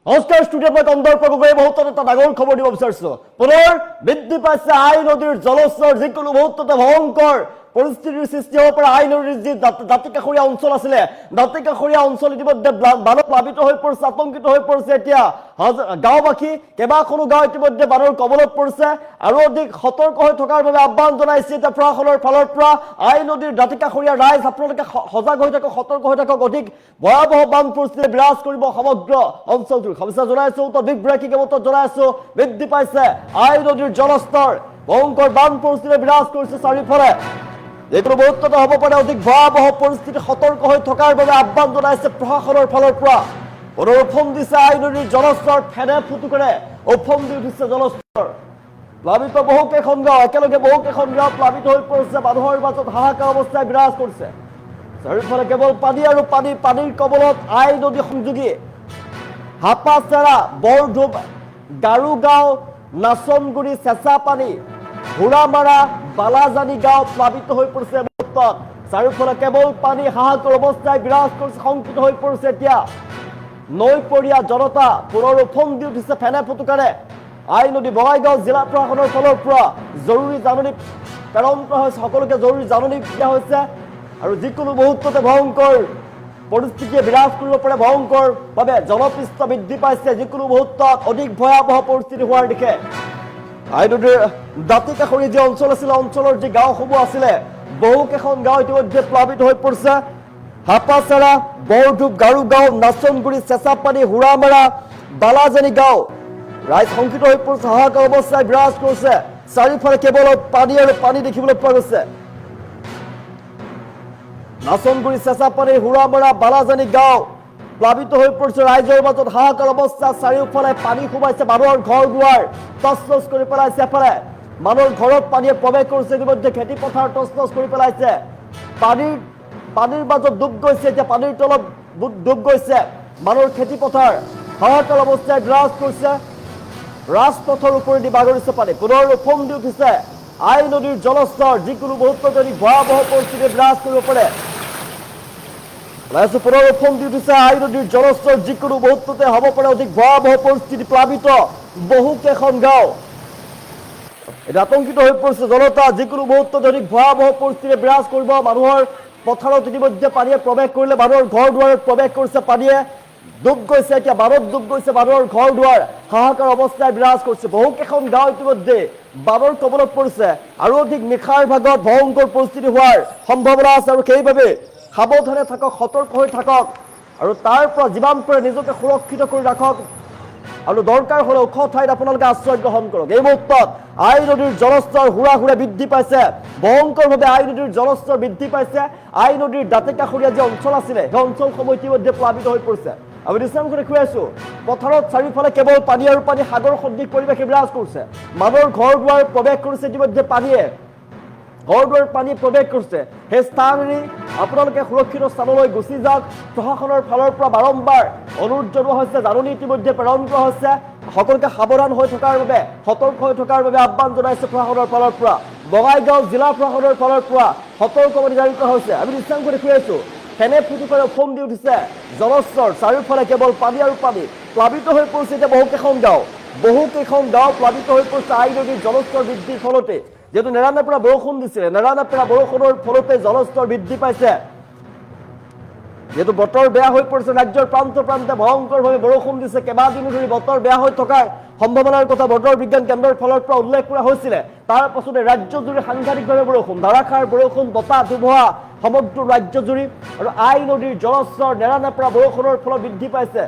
নমস্কাৰ ষ্টুডিঅ'ত মই কন্দৰ্প গগৈ মুহূৰ্তত এটা ডাঙৰ খবৰ দিব বিচাৰিছো। পুনৰ বৃদ্ধি পাইছে আই নদীৰ জলস্তৰ, যিকোনো মুহূৰ্ততে ভয়ংকৰ পৰিস্থিতিৰ সৃষ্টি হ'ব পাৰে। আই নদীৰ যি দাঁতিকাষৰীয়া অঞ্চল আছিলে, দাঁতিকাষৰীয়া অঞ্চল ইতিমধ্যে বানত প্লাবিত হৈ পৰিছে, আতংকিত হৈ পৰিছে। এতিয়া গাঁওবাসী কেইবাখনো গাঁও ইতিমধ্যে বানৰ কবলত পৰিছে আৰু অধিক সতৰ্ক হৈ থকাৰ বাবে আহ্বান জনাইছে এতিয়া প্ৰশাসনৰ ফালৰ পৰা। আই নদীৰ দাঁতিকাষৰীয়া ৰাইজ, আপোনালোকে সজাগ হৈ থাকক, সতৰ্ক হৈ থাকক। অধিক ভয়াৱহ বান পৰিস্থিতি বিৰাজ কৰিব সমগ্ৰ অঞ্চলটোৰ। সমস্যা জনাইছো, বিভ্ৰান্তি কেৱল জনাইছো, বৃদ্ধি পাইছে আই নদীৰ জলস্তৰ, ভয়ংকৰ বান পৰিস্থিতি বিৰাজ কৰিছে চাৰিওফালে। যিকোনো মুহূৰ্ততে হ'ব পাৰে অধিক ভয়াৱহ পৰিস্থিতি, সতৰ্ক হৈ থকাৰ বাবে আহ্বান জনাইছে প্ৰশাসনৰ ফালৰ পৰা। পুনৰ উফন্দি দিছে আই নদীৰ জলস্তৰ, ফেনে ফুটুকৰে উফন্দি উঠিছে জলস্তৰ। প্লাবিত বহুকেইখন গাঁও, একেলগে বহুকেইখন গাঁও প্লাবিত হৈ পৰিছে। মানুহৰ মাজত হাহাকাৰ অৱস্থাই বিৰাজ কৰিছে। চাৰিওফালে কেৱল পানী আৰু পানী, পানীৰ কবলত আই নদী সংযোগী হাপাচেৰা, বৰধুপ, গাৰুগাঁও, নাচনগুৰি, চেঁচাপানী, ঘোঁৰামাৰা, বালাজানী গাঁও প্লাবিত হৈ পৰিছে। চাৰিওফালে কেৱল পানী, হাহাকাৰ অৱস্থাই বিৰাজ কৰিছে, শংকিত হৈ পৰিছে। এতিয়া নৈপৰীয়া জনতা পুনৰ উফন্দি উঠিছে ফেনে ফুটুকাৰে। আই নদী বঙাইগাঁও জিলা প্ৰশাসনৰ ফালৰ পৰা জৰুৰী জাননী প্ৰেৰণ কৰা হৈছে, সকলোকে জৰুৰী জাননী দিয়া হৈছে। আৰু যিকোনো মুহূৰ্ততে ভয়ংকৰ পৰিস্থিতিয়ে বিৰাজ কৰিব পাৰে, ভয়ংকৰ ভাৱে জলপৃষ্ঠ বৃদ্ধি পাইছে। যিকোনো মুহূৰ্তত অধিক ভয়াৱহ পৰিস্থিতি হোৱাৰ দিশে আই নদীৰ দাঁতিকাষৰীয়া যি অঞ্চল আছিলে, অঞ্চলৰ যি গাঁওসমূহ আছিলে, বহুকেইখন গাঁও ইতিমধ্যে প্লাবিত হৈ পৰিছে। হাপাচেৰা, বৰধুপ, গাৰুগাঁও, নাচনগুৰি, চেঁচাপানী, ঘোঁৰামাৰা, বালাজানী গাঁও ৰাইজ শংকিত হৈ পৰিছে, হাহাকাৰ অৱস্থাই বিৰাজ কৰিছে। চাৰিওফালে কেৱল পানী আৰু পানী দেখিবলৈ পোৱা গৈছে। নাচনগুৰি, চেঁচাপানী, ঘোঁৰামাৰা, বালাজানী গাঁও প্লাবিত হৈ পৰিছে। ৰাইজৰ মাজত হাহাকাৰ অৱস্থা, চাৰিওফালে পানী সোমাইছে, মানুহৰ ঘৰ দুৱাৰ তছনছ কৰি পেলাইছে। এফালে মানুহৰ ঘৰত পানীয়ে প্ৰৱেশ কৰিছে, ইতিমধ্যে খেতি পথাৰ তছনছ কৰি পেলাইছে। পানীৰ মাজত ডুব গৈছে, এতিয়া পানীৰ তলত ডুব গৈছে মানুহৰ খেতি পথাৰ। হাহাকাৰ অৱস্থাই বিৰাজ কৰিছে, ৰাজপথৰ ওপৰেদি বাগৰিছে পানী। পুনৰ উফন্দি উঠিছে আই নদীৰ জলস্তৰ, যিকোনো মুহূৰ্তত যদি ভয়াৱহ পৰিস্থিতি বিৰাজ কৰিব পাৰে। পুনৰ উফন্দি উঠিছে আই নদীৰ জলস্তৰ, যিকোনো মুহূৰ্ততে হ'ব পাৰে অধিক ভয়াৱহ পৰিস্থিতি। প্লাবিত বহুকেইখন গাঁও, এতিয়া আতংকিত হৈ পৰিছে জনতা। যিকোনো মুহূৰ্তত অধিক ভয়াৱহ পৰিস্থিতি বিৰাজ কৰিব। মানুহৰ পথাৰত ইতিমধ্যে পানীয়ে প্ৰৱেশ কৰিলে, মানুহৰ ঘৰ দুৱাৰত প্ৰৱেশ কৰিছে পানীয়ে, ডুব গৈছে, এতিয়া বানত ডুব গৈছে মানুহৰ ঘৰ দুৱাৰ। হাহাকাৰ অৱস্থাই বিৰাজ কৰিছে। বহুকেইখন গাঁও ইতিমধ্যে বানৰ কবলত পৰিছে আৰু অধিক নিশাৰ ভাগত ভয়ংকৰ পৰিস্থিতি হোৱাৰ সম্ভাৱনা আছে। আৰু সেইবাবে সাৱধানে থাকক, সতৰ্ক হৈ থাকক আৰু তাৰ পৰা যিমান পাৰে নিজকে সুৰক্ষিত কৰি ৰাখক আৰু দৰকাৰ হ'লে ওখ ঠাইত আপোনালোকে আশ্ৰয় গ্ৰহণ কৰক। এই মুহূৰ্তত আই নদীৰ জলস্তৰ হুৰা বৃদ্ধি পাইছে, ভয়ংকৰভাৱে আই নদীৰ জলস্তৰ বৃদ্ধি পাইছে। আই নদীৰ দাঁতিকাষৰীয়া যি অঞ্চল আছিলে, সেই অঞ্চলসমূহ ইতিমধ্যে প্লাবিত হৈ পৰিছে। আমি দৃশ্যাংশ দেখুৱাই আছো, পথাৰত চাৰিওফালে কেৱল পানী আৰু পানী, সাগৰ সদৃশ পৰিৱেশে বিৰাজ কৰিছে। মানুহৰ ঘৰ দুৱাৰ প্ৰৱেশ কৰিছে ইতিমধ্যে পানীয়ে, ঘৰ দুৱাৰ পানী প্ৰৱেশ কৰিছে। সেই স্থান এৰি আপোনালোকে সুৰক্ষিত স্থানলৈ গুচি যাওক। প্ৰশাসনৰ ফালৰ পৰা বাৰম্বাৰ অনুৰোধ জনোৱা হৈছে, জাননী ইতিমধ্যে প্ৰেৰণ কৰা হৈছে। সকলোকে সাৱধান হৈ থকাৰ বাবে, সতৰ্ক হৈ থকাৰ বাবে আহ্বান জনাইছে প্ৰশাসনৰ ফালৰ পৰা। বঙাইগাঁও জিলা প্ৰশাসনৰ ফালৰ পৰা সতৰ্কবাণী জাৰি কৰা হৈছে। আমি দৃশ্যাংশ দেখুৱাই আছো, ফেনে ফুটুকাৰে উফন্দি উঠিছে জলস্তৰ, চাৰিওফালে কেৱল পানী আৰু পানী। প্লাবিত হৈ পৰিছে এতিয়া বহুকেইখন গাঁও প্লাবিত হৈ পৰিছে আই নদীৰ জলস্তৰ বৃদ্ধিৰ ফলতে। যেহেতু নেৰানেপেৰা বৰষুণ দিছিলে, নেৰানেপেৰা বৰষুণৰ ফলতে জলস্তৰ বৃদ্ধি পাইছে। যেহেতু বতৰ বেয়া হৈ পৰিছে, ৰাজ্যৰ প্ৰান্তে প্ৰান্তে ভয়ংকৰভাৱে বৰষুণ দিছে। কেইবাদিনো ধৰি বতৰ বেয়া হৈ থকাৰ সম্ভাৱনাৰ কথা বতৰ বিজ্ঞান কেন্দ্ৰৰ ফালৰ পৰা উল্লেখ কৰা হৈছিলে। তাৰ পাছতে ৰাজ্যজুৰি সাংঘাতিকভাৱে বৰষুণ, ধাৰাসাৰ বৰষুণ, বতাহ ধুমুহা সমগ্ৰ ৰাজ্যজুৰি। আৰু আই নদীৰ জলস্তৰ নেৰানেপেৰা বৰষুণৰ ফলত বৃদ্ধি পাইছে।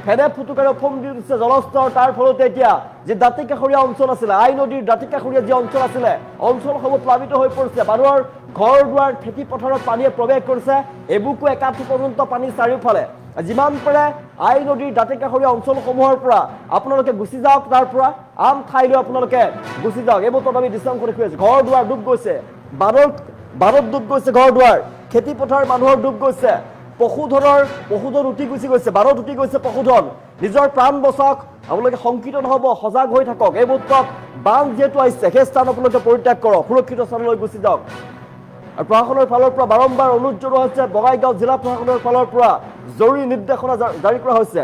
ফেনে ফুটুকাৰে উফন্দি উঠিছে জলস্তৰ। তাৰ ফলতে এতিয়া যি দাঁতিকাষৰীয়া অঞ্চল আছিলে, আই নদীৰ দাঁতিকাষৰীয়া যি অঞ্চল আছিলে, অঞ্চলসমূহ প্লাবিত হৈ পৰিছে। মানুহৰ ঘৰ দুৱাৰ, খেতি পথাৰত পানীয়ে প্ৰৱেশ কৰিছে। এবুকু একাঠি পৰ্যন্ত পানী চাৰিওফালে। যিমান পাৰে আই নদীৰ দাঁতিকাষৰীয়া অঞ্চলসমূহৰ পৰা আপোনালোকে গুচি যাওক, তাৰ পৰা আন ঠাইলৈ আপোনালোকে গুচি যাওক। এই মুহূৰ্তত আমি দৃশ্যাংশ দেখুৱাই আছো, ঘৰ দুৱাৰ ডুব গৈছে, বানত ডুব গৈছে ঘৰ দুৱাৰ, খেতি পথাৰ মানুহৰ ডুব গৈছে, পশুধন উটি গুচি গৈছে, বানত উটি গৈছে পশুধন। নিজৰ প্ৰাণ বচাওক, আপোনালোকে শংকিত নহ'ব, সজাগ হৈ থাকক। এই মুহূৰ্তত বান যিহেতু আহিছে, সেই স্থান আপোনালোকে পৰিত্যাগ কৰক, সুৰক্ষিত স্থানলৈ গুচি যাওক। আৰু প্ৰশাসনৰ ফালৰ পৰা বাৰম্বাৰ অনুৰোধ জনোৱা হৈছে, বঙাইগাঁও জিলা প্ৰশাসনৰ ফালৰ পৰা জৰুৰী নিৰ্দেশনা জাৰি কৰা হৈছে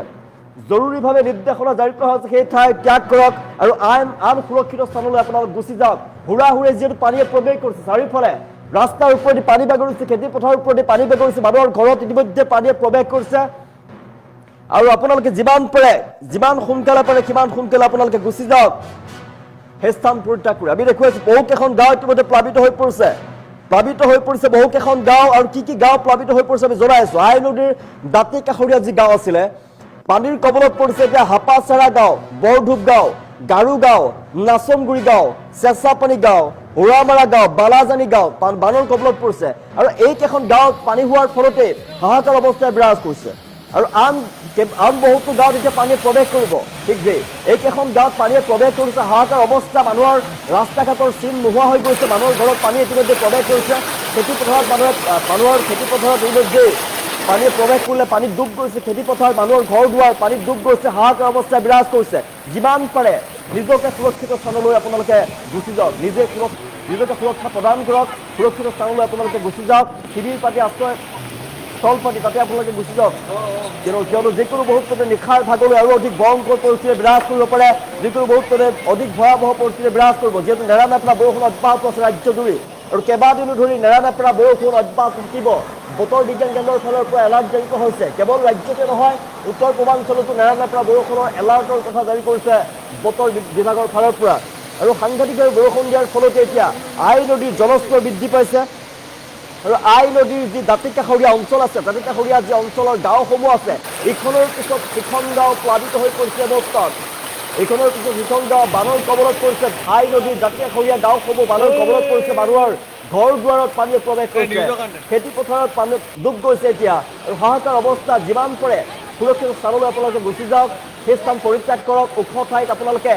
জৰুৰীভাৱে নিৰ্দেশনা জাৰি কৰা হৈছে সেই ঠাই ত্যাগ কৰক আৰু আন সুৰক্ষিত স্থানলৈ আপোনালোক গুচি যাওক হুৰাহুৰে যিহেতু পানীয়ে প্ৰৱেশ কৰিছে চাৰিওফালে ৰাস্তাৰ ওপৰেদি পানী বাগৰিছে খেতি পথাৰৰ ওপৰেদি পানী বাগৰিছে মানুহৰ ঘৰত ইতিমধ্যে পানীয়ে প্ৰৱেশ কৰিছে আৰু আপোনালোকে যিমান পাৰে যিমান সোনকালে পাৰে সিমান সোনকালে আপোনালোকে গুচি যাওক সেই স্থান পৰিত্যাগ কৰি আমি দেখুৱাইছো বহুকেইখন গাঁও ইতিমধ্যে প্লাবিত হৈ পৰিছে বহুকেইখন গাঁও আৰু কি গাঁও প্লাবিত হৈ পৰিছে আমি জনাইছো আই নদীৰ দাঁতি কাষৰীয়া যি গাঁও আছিলে পানীৰ কবলত পৰিছে এতিয়া হাপাচাৰা গাঁও বৰধূপ গাঁও গাৰু গাঁও নাচনগুৰি গাঁও চেঁচাপানী গাঁও হুৰামাৰা গাঁও বালাজানী গাঁও বানৰ কবলত পৰিছে আৰু এইকেইখন গাঁৱত পানী হোৱাৰ ফলতে হাহাকাৰ অৱস্থাই বিৰাজ কৰিছে আৰু আন বহুতো গাঁৱত এতিয়া পানীয়ে প্ৰৱেশ কৰিব ঠিক যে এইকেইখন গাঁৱত পানীয়ে প্ৰৱেশ কৰিছে হাহাকাৰ অৱস্থা মানুহৰ ৰাস্তা ঘাটৰ চিন নোহোৱা হৈ গৈছে মানুহৰ ঘৰত পানী ইতিমধ্যে প্ৰৱেশ কৰিছে খেতি পথাৰত মানুহৰ খেতি পথাৰত ইতিমধ্যে পানীয়ে প্ৰৱেশ কৰিলে পানীত ডুব গৈছে খেতি পথাৰ মানুহৰ ঘৰ দুৱাৰ পানীত ডুব গৈছে হাহাকাৰ অৱস্থাই বিৰাজ কৰিছে যিমান পাৰে নিজকে সুৰক্ষিত স্থানলৈ আপোনালোকে গুচি যাওক নিজকে সুৰক্ষা প্ৰদান কৰক সুৰক্ষিত স্থানলৈ আপোনালোকে গুচি যাওক শিবিৰ পাতি আশ্ৰয় স্থল পাতি তাতে আপোনালোকে গুচি যাওক কিয়নো যিকোনো মুহূৰ্ততে নিশাৰ ভাগলৈ আৰু অধিক ভয়ংকৰ পৰিস্থিতি বিৰাজ কৰিব পাৰে যিকোনো মুহূৰ্ততে অধিক ভয়াৱহ পৰিস্থিতি বিৰাজ কৰিব যিহেতু নেৰানেপেৰা বৰষুণ অব্যাহত আছে ৰাজ্যজুৰি আৰু কেইবাদিনো ধৰি নেৰানেপেৰা বৰষুণ অব্যাহত থাকিব বতৰ বিজ্ঞান কেন্দ্ৰৰ ফালৰ পৰা এলাৰ্ট জাৰি কৰা হৈছে কেৱল ৰাজ্যতে নহয় উত্তৰ পূৰ্বাঞ্চলতো নেৰানেপেৰা বৰষুণৰ এলাৰ্টৰ কথা জাৰি কৰিছে বতৰ বিভাগৰ ফালৰ পৰা আৰু সাংঘাতিকভাৱে বৰষুণ দিয়াৰ ফলতে এতিয়া আই নদীৰ জলস্তৰ বৃদ্ধি পাইছে আৰু আই নদীৰ যি দাঁতি কাষৰীয়া অঞ্চল আছে দাঁতি কাষৰীয়া যি অঞ্চলৰ গাঁওসমূহ আছে ইখনৰ পিছত সিখন গাঁও প্লাবিত হৈ পৰিছে বৰ্তমান এইখনৰ পিছত সিখন গাঁও বানৰ কবলত পৰিছে আই নদীৰ দাঁতি কাষৰীয়া গাঁওসমূহ বানৰ কবলত পৰিছে মানুহৰ ঘৰ দুৱাৰত পানীয়ে প্ৰৱেশ কৰিছে খেতি পথাৰত পানী ডুব গৈছে এতিয়া আৰু হাহাকাৰ অৱস্থা যিমান পাৰে সুৰক্ষিত স্থানলৈ আপোনালোকে গুচি যাওক সেই স্থান পৰিত্যাগ কৰক ওখ ঠাইত আপোনালোকে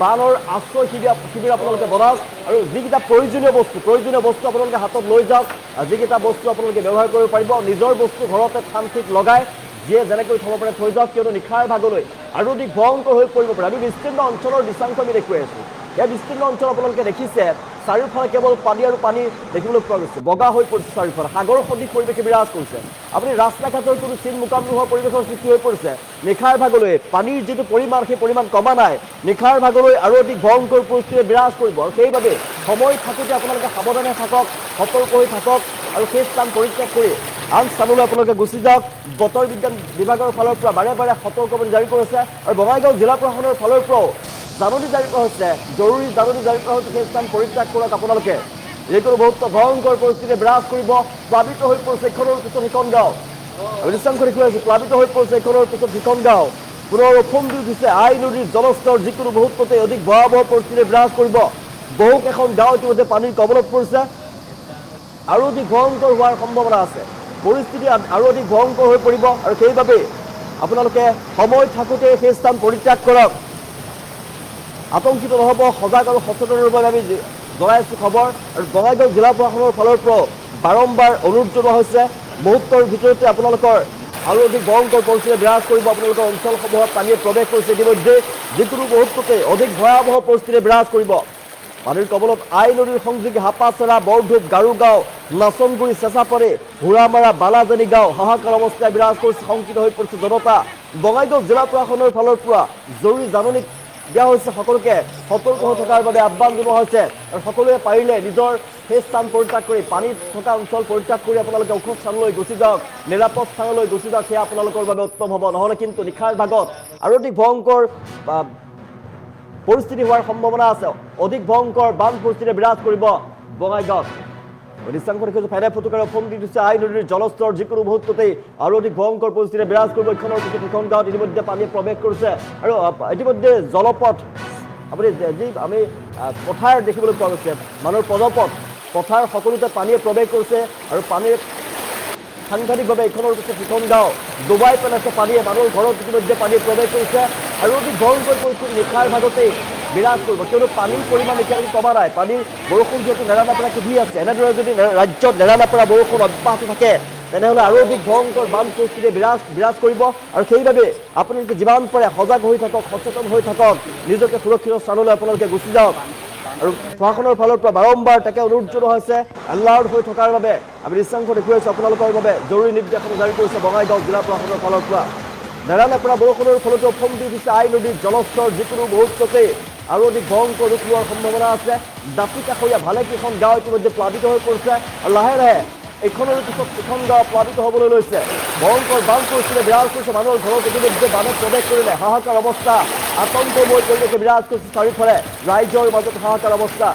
বানৰ আশ্ৰয় শিবিৰ আপোনালোকে বনাওক আৰু যিকেইটা প্ৰয়োজনীয় বস্তু আপোনালোকে হাতত লৈ যাওক যিকেইটা বস্তু আপোনালোকে ব্যৱহাৰ কৰিব পাৰিব নিজৰ বস্তু ঘৰতে থান ঠিক লগাই যিয়ে যেনেকৈ থ'ব পাৰে থৈ যাওক কিয়নো নিশাৰ ভাগলৈ আৰু অধিক ভয়ংকৰ হৈ পৰিব পাৰে আমি বিস্তীৰ্ণ অঞ্চলৰ দৃশ্যাংশ আমি দেখুৱাই আছোঁ এই বিস্তীৰ্ণ অঞ্চল আপোনালোকে দেখিছে চাৰিওফালে কেৱল পানী আৰু পানী দেখিবলৈ পোৱা গৈছে বগা হৈ পৰিছে চাৰিওফালে সাগৰ সদৃশ পৰিৱেশে বিৰাজ কৰিছে আপুনি ৰাস্তা ঘাটৰ কোনো চিন মোকাম নোহোৱা পৰিৱেশৰ সৃষ্টি হৈ পৰিছে নিশাৰ ভাগলৈ পানীৰ যিটো পৰিমাণ সেই পৰিমাণ কমা নাই নিশাৰ ভাগলৈ আৰু অধিক ভয়ংকৰ পৰিস্থিতিয়ে বিৰাজ কৰিব আৰু সেইবাবে সময় থাকোঁতে আপোনালোকে সাৱধানে থাকক সতৰ্ক হৈ থাকক আৰু সেই স্থান পৰিত্যাগ কৰি আন স্থানলৈ আপোনালোকে গুচি যাওক বতৰ বিজ্ঞান বিভাগৰ ফালৰ পৰা বাৰে বাৰে সতৰ্কবাণী জাৰি কৰিছে আৰু বঙাইগাঁও জিলা প্ৰশাসনৰ ফালৰ পৰাও জাননী জাৰি কৰা হৈছে জৰুৰী জাননী জাৰি কৰা হৈছে সেই স্থান পৰিত্যাগ কৰক আপোনালোকে যিকোনো বহুত ভয়ংকৰ পৰিস্থিতি বিৰাজ কৰিব প্লাবিত হৈ পৰিছে ইখনৰ পিছত সিখন গাঁও আমি দৃশ্যাংশ দেখুৱাই আছোঁ প্লাবিত হৈ পৰিছে ইখনৰ পিছত সিখন গাঁও পুনৰ ওফন্দি উঠিছে আই নদীৰ জলস্তৰ যিকোনো মুহূৰ্ততে অধিক ভয়াৱহ পৰিস্থিতি বিৰাজ কৰিব বহুকেইখন গাঁও ইতিমধ্যে পানীৰ কবলত পৰিছে আৰু অধিক ভয়ংকৰ হোৱাৰ সম্ভাৱনা আছে পৰিস্থিতি আৰু অধিক ভয়ংকৰ হৈ পৰিব আৰু সেইবাবে আপোনালোকে সময় থাকোঁতে সেই স্থান পৰিত্যাগ কৰক আতংকিত নহ'ব সজাগ আৰু সচেতনৰ বাবে আমি জনাইছোঁ খবৰ আৰু বঙাইগাঁও জিলা প্ৰশাসনৰ ফালৰ পৰাও বাৰম্বাৰ অনুৰোধ জনোৱা হৈছে মুহূৰ্তৰ ভিতৰতে আপোনালোকৰ আৰু অধিক ভয়ংকৰ পৰিস্থিতি বিৰাজ কৰিব আপোনালোকৰ অঞ্চলসমূহত পানীয়ে প্ৰৱেশ কৰিছে ইতিমধ্যে যিকোনো মুহূৰ্ততে অধিক ভয়াৱহ পৰিস্থিতি বিৰাজ কৰিব পানীৰ কবলত আই নদীৰ সংযোগী হাপাচাৰা বৰধূপ গাৰুগাঁও নাচনগুৰি চেঁচাপানী হুৰামাৰা বালাজানী গাঁও হাহাকাৰ অৱস্থাই বিৰাজ কৰিছে শংকিত হৈ পৰিছে জনতা বঙাইগাঁও জিলা প্ৰশাসনৰ ফালৰ পৰা জৰুৰী জাননী দিয়া হৈছে সকলোকে সতৰ্ক হৈ থকাৰ বাবে আহ্বান জনোৱা হৈছে আৰু সকলোৱে পাৰিলে নিজৰ সেই স্থান পৰিত্যাগ কৰি পানীত থকা অঞ্চল পৰিত্যাগ কৰি আপোনালোকে ওখ স্থানলৈ গুচি যাওক নিৰাপদ স্থানলৈ গুচি যাওক সেয়া আপোনালোকৰ বাবে উত্তম হ'ব নহ'লে কিন্তু নিশাৰ ভাগত আৰু অধিক ভয়ংকৰ পৰিস্থিতি হোৱাৰ সম্ভাৱনা আছে অধিক ভয়ংকৰ বান পৰিস্থিতি বিৰাজ কৰিব বঙাইগাঁৱত দৃশ্যাংশ দেখিছোঁ ফেনে ফুটুকাৰে ওফন্দি দিছে আই নদীৰ জলস্তৰ যিকোনো মুহূৰ্ততেই আৰু অধিক ভয়ংকৰ পৰিস্থিতি বিৰাজ কৰিব ইখনৰ পিছত সিখন গাঁৱত ইতিমধ্যে পানীয়ে প্ৰৱেশ কৰিছে আৰু ইতিমধ্যে জলপথ আপুনি যি আমি পথাৰ দেখিবলৈ পোৱা গৈছে মানুহৰ পদপথ পথাৰ সকলোতে পানীয়ে প্ৰৱেশ কৰিছে আৰু পানীৰ সাংঘাতিকভাৱে ইখনৰ পিছত সিখন গাঁও ডুবাই পেলাইছে পানীয়ে মানুহৰ ঘৰত ইতিমধ্যে পানীয়ে প্ৰৱেশ কৰিছে আৰু অধিক ভয়ংকৰ পৰিস্থিতি নিশাৰ ভাগতেই বিৰাজ কৰিব কিয়নো পানীৰ পৰিমাণ এতিয়ালৈকে কমা নাই পানীৰ বৰষুণ যিহেতু নেৰানেপেৰাকৈ দি আছে এনেদৰে যদি ৰাজ্যত নেৰানেপেৰা বৰষুণ অব্যাহত থাকে তেনেহ'লে আৰু অধিক ভয়ংকৰ বান পৰিস্থিতিয়ে বিৰাজ কৰিব আৰু সেইবাবে আপোনালোকে যিমান পাৰে সজাগ হৈ থাকক সচেতন হৈ থাকক নিজকে সুৰক্ষিত স্থানলৈ আপোনালোকে গুচি যাওক আৰু প্ৰশাসনৰ ফালৰ পৰা বাৰম্বাৰ তাকে অনুৰোধ জনোৱা হৈছে এলাৰ্ট হৈ থকাৰ বাবে আমি দৃশ্যাংশ দেখুৱাইছোঁ আপোনালোকৰ বাবে জৰুৰী নিৰ্দেশনা জাৰি কৰিছে বঙাইগাঁও জিলা প্ৰশাসনৰ ফালৰ পৰা নেৰানে পৰা বৰষুণৰ ফলতে ওফন্দি উঠিছে আই নদীৰ জলস্তৰ যিকোনো মুহূৰ্ততে আৰু অধিক ভয়ংকৰ ৰূপ লোৱাৰ সম্ভাৱনা আছে। দাঁতি কাষৰীয়া ভালেকেইখন গাঁও ইতিমধ্যে প্লাবিত হৈ পৰিছে আৰু লাহে লাহে এইখনৰ পিছত এখন গাঁও প্লাবিত হ'বলৈ লৈছে। ভয়ংকৰ বান পৰিস্থিতিয়ে বিৰাজ কৰিছে মানুহৰ ঘৰত ইতিমধ্যে বানে প্ৰৱেশ কৰিলে। হাহাকাৰ অৱস্থা, আতংকময় পৰিৱেশে বিৰাজ কৰিছে চাৰিওফালে, ৰাইজৰ মাজত হাহাকাৰ অৱস্থা।